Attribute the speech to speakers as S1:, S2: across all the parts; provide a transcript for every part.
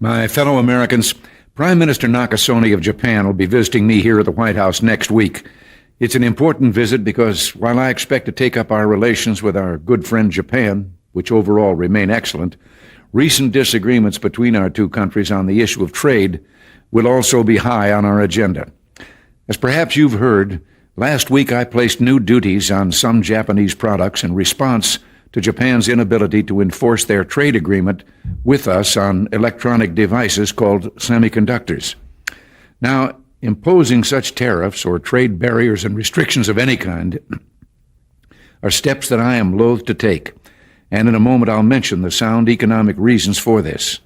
S1: My fellow Americans, Prime Minister Nakasone of Japan will be visiting me here at the White House next week. It's an important visit because while I expect to take up our relations with our good friend Japan, which overall remain excellent, recent disagreements between our two countries on the issue of trade will also be high on our agenda. As perhaps you've heard, last week I placed new duties on some Japanese products in response to Japan's inability to enforce their trade agreement with us on electronic devices called semiconductors. Now, imposing such tariffs or trade barriers and restrictions of any kind are steps that I am loath to take, and in a moment I'll mention the sound economic reasons for this,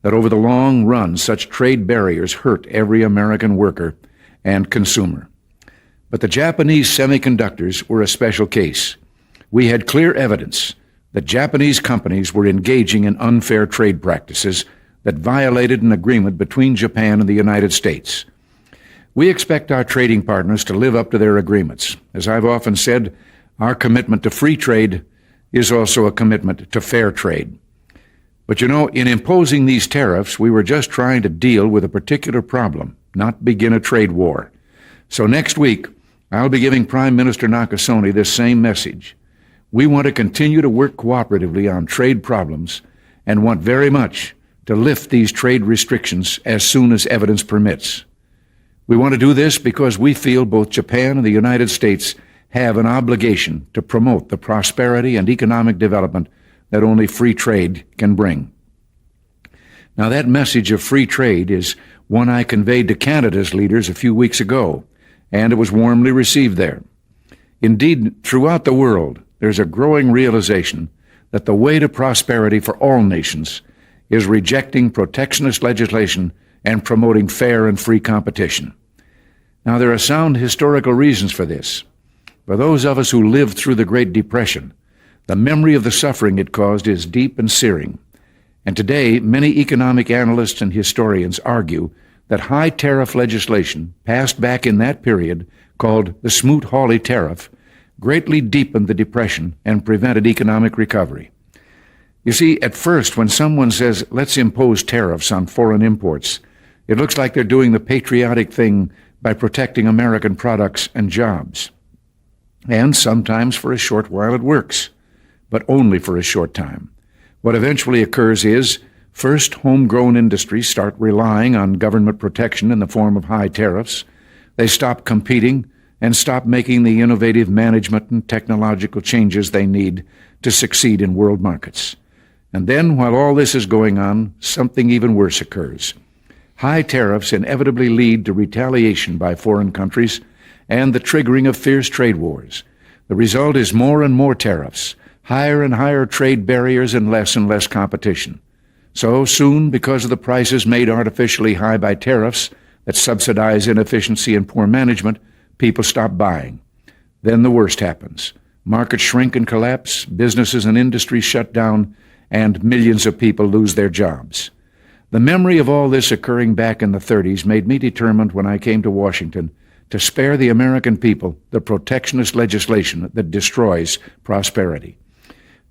S1: that over the long run such trade barriers hurt every American worker and consumer. But the Japanese semiconductors were a special case. We had clear evidence that Japanese companies were engaging in unfair trade practices that violated an agreement between Japan and the United States. We expect our trading partners to live up to their agreements. As I've often said, our commitment to free trade is also a commitment to fair trade. But you know, in imposing these tariffs, we were just trying to deal with a particular problem, not begin a trade war. So next week, I'll be giving Prime Minister Nakasone this same message. We want to continue to work cooperatively on trade problems and want very much to lift these trade restrictions as soon as evidence permits. We want to do this because we feel both Japan and the United States have an obligation to promote the prosperity and economic development that only free trade can bring. Now, that message of free trade is one I conveyed to Canada's leaders a few weeks ago, and it was warmly received there. Indeed, throughout the world, there's a growing realization that the way to prosperity for all nations is rejecting protectionist legislation and promoting fair and free competition. Now, there are sound historical reasons for this. For those of us who lived through the Great Depression, the memory of the suffering it caused is deep and searing. And today, many economic analysts and historians argue that high tariff legislation passed back in that period, called the Smoot-Hawley Tariff, greatly deepened the Depression and prevented economic recovery. You see, at first, when someone says, let's impose tariffs on foreign imports, it looks like they're doing the patriotic thing by protecting American products and jobs. And sometimes for a short while it works, but only for a short time. What eventually occurs is, first, homegrown industries start relying on government protection in the form of high tariffs. They stop competing and stop making the innovative management and technological changes they need to succeed in world markets. And then, while all this is going on, something even worse occurs. High tariffs inevitably lead to retaliation by foreign countries and the triggering of fierce trade wars. The result is more and more tariffs, higher and higher trade barriers, and less competition. So soon, because of the prices made artificially high by tariffs that subsidize inefficiency and poor management, people stop buying. Then the worst happens. Markets shrink and collapse, businesses and industries shut down, and millions of people lose their jobs. The memory of all this occurring back in the 30s made me determined when I came to Washington to spare the American people the protectionist legislation that destroys prosperity.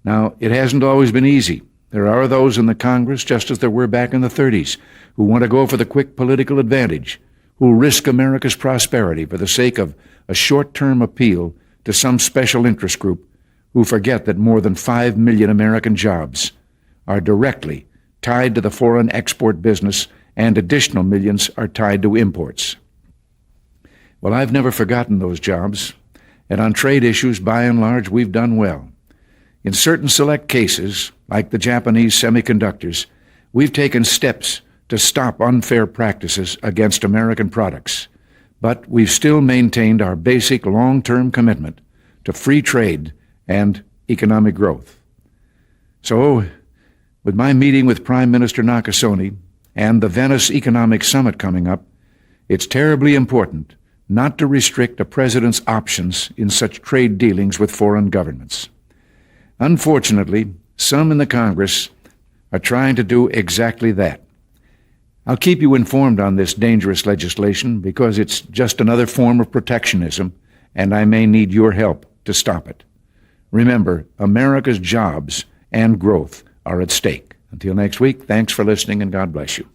S1: Now, it hasn't always been easy. There are those in the Congress, just as there were back in the 30s, who want to go for the quick political advantage, who risk America's prosperity for the sake of a short-term appeal to some special interest group, who forget that more than 5 million American jobs are directly tied to the foreign export business, and additional millions are tied to imports. Well, I've never forgotten those jobs, and on trade issues, by and large, we've done well. In certain select cases, like the Japanese semiconductors, we've taken steps to stop unfair practices against American products, but we've still maintained our basic long-term commitment to free trade and economic growth. So, with my meeting with Prime Minister Nakasone and the Venice Economic Summit coming up, it's terribly important not to restrict a president's options in such trade dealings with foreign governments. Unfortunately, some in the Congress are trying to do exactly that. I'll keep you informed on this dangerous legislation because it's just another form of protectionism, and I may need your help to stop it. Remember, America's jobs and growth are at stake. Until next week, thanks for listening and God bless you.